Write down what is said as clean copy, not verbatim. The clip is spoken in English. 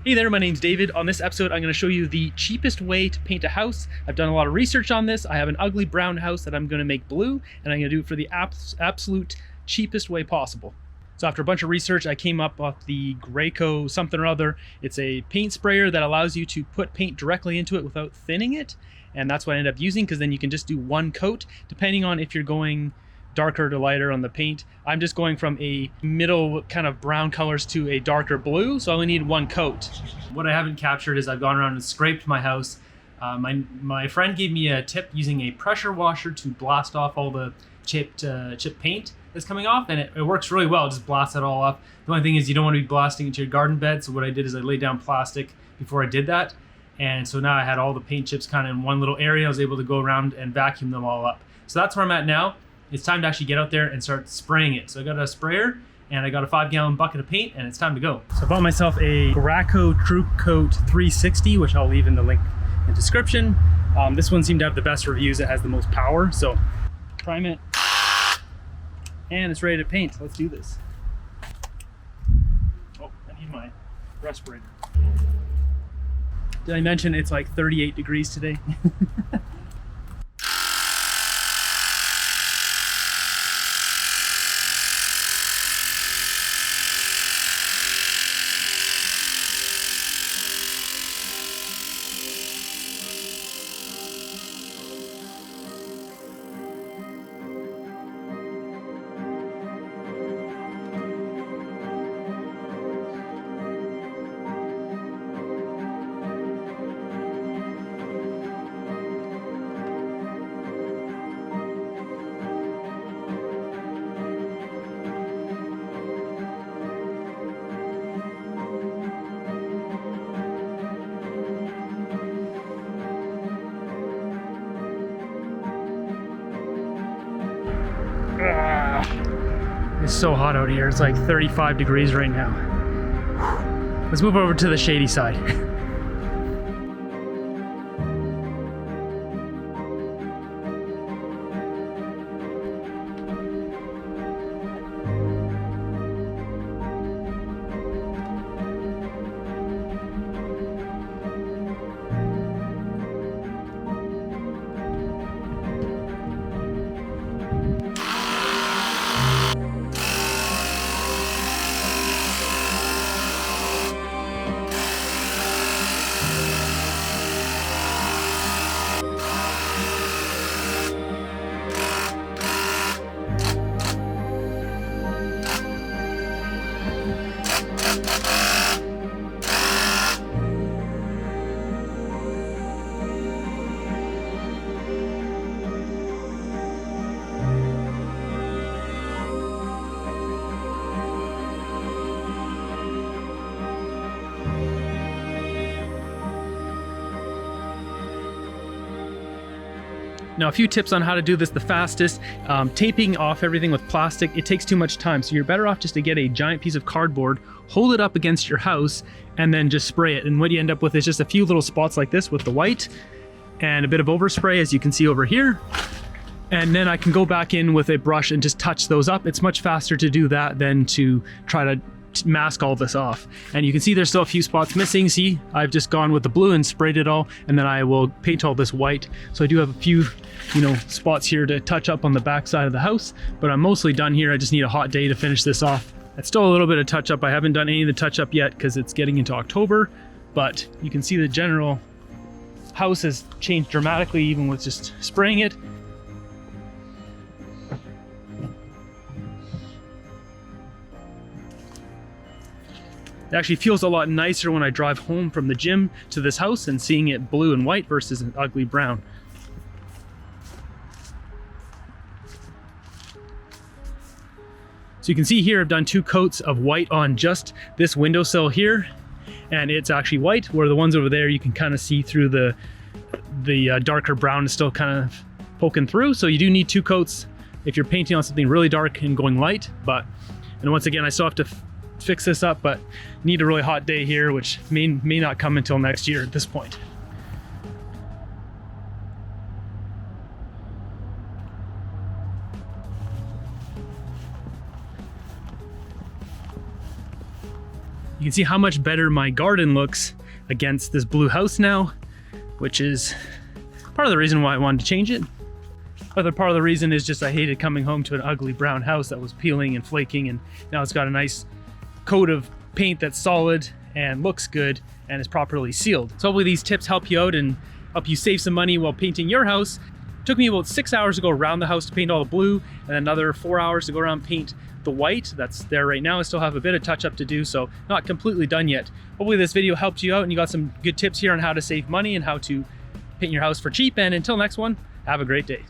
Hey there, my name's David. On this episode, I'm going to show you the cheapest way to paint a house. I've done a lot of research on this. I have an ugly brown house that I'm going to make blue, and I'm going to do it for the absolute cheapest way possible. So after a bunch of research, I came up with the Graco something or other. It's a paint sprayer that allows you to put paint directly into it without thinning it, and that's what I ended up using, because then you can just do one coat, depending on if you're going darker to lighter on the paint. I'm just going from a middle kind of brown colors to a darker blue, so I only need one coat. What I haven't captured is I've gone around and scraped my house. My friend gave me a tip using a pressure washer to blast off all the chipped paint that's coming off, and it works really well. It just blasts it all off. The only thing is you don't want to be blasting into your garden bed, so what I did is I laid down plastic before I did that, and so now I had all the paint chips kind of in one little area. I was able to go around and vacuum them all up. So that's where I'm at now. It's time to actually get out there and start spraying it. So I got a sprayer and I got a 5-gallon bucket of paint, and it's time to go. So I bought myself a Graco True Coat 360, which I'll leave in the link in the description. This one seemed to have the best reviews. It has the most power. So prime it and it's ready to paint. Let's do this. Oh, I need my respirator. Did I mention it's like 38 degrees today? It's so hot out here. It's like 35 degrees right now. Let's move over to the shady side. Now, a few tips on how to do this the fastest. Taping off everything with plastic, it takes too much time. So you're better off just to get a giant piece of cardboard, hold it up against your house, and then just spray it. And what you end up with is just a few little spots like this with the white and a bit of overspray, as you can see over here. And then I can go back in with a brush and just touch those up. It's much faster to do that than to try to mask all this off. And you can see there's still a few spots missing. See, I've just gone with the blue and sprayed it all, and then I will paint all this white. So I do have a few, spots here to touch up on the back side of the house, but I'm mostly done here. I just need a hot day to finish this off. It's still a little bit of touch up. I haven't done any of the touch up yet because it's getting into October, but you can see the general house has changed dramatically even with just spraying it. It actually feels a lot nicer when I drive home from the gym to this house and seeing it blue and white versus an ugly brown. So you can see here I've done 2 coats of white on just this windowsill here, and it's actually white, where the ones over there you can kind of see through the darker brown is still kind of poking through. So you do need 2 coats if you're painting on something really dark and going light. And once again, I still have to fix this up, but need a really hot day here, which may not come until next year at this point. You can see how much better my garden looks against this blue house now, which is part of the reason why I wanted to change it. Other part of the reason is just I hated coming home to an ugly brown house that was peeling and flaking, and now it's got a nice coat of paint that's solid and looks good and is properly sealed. So hopefully these tips help you out and help you save some money while painting your house. It took me about 6 hours to go around the house to paint all the blue, and another 4 hours to go around and paint the white that's there right now. I still have a bit of touch up to do, so not completely done yet. Hopefully this video helped you out and you got some good tips here on how to save money and how to paint your house for cheap. And until next one, have a great day.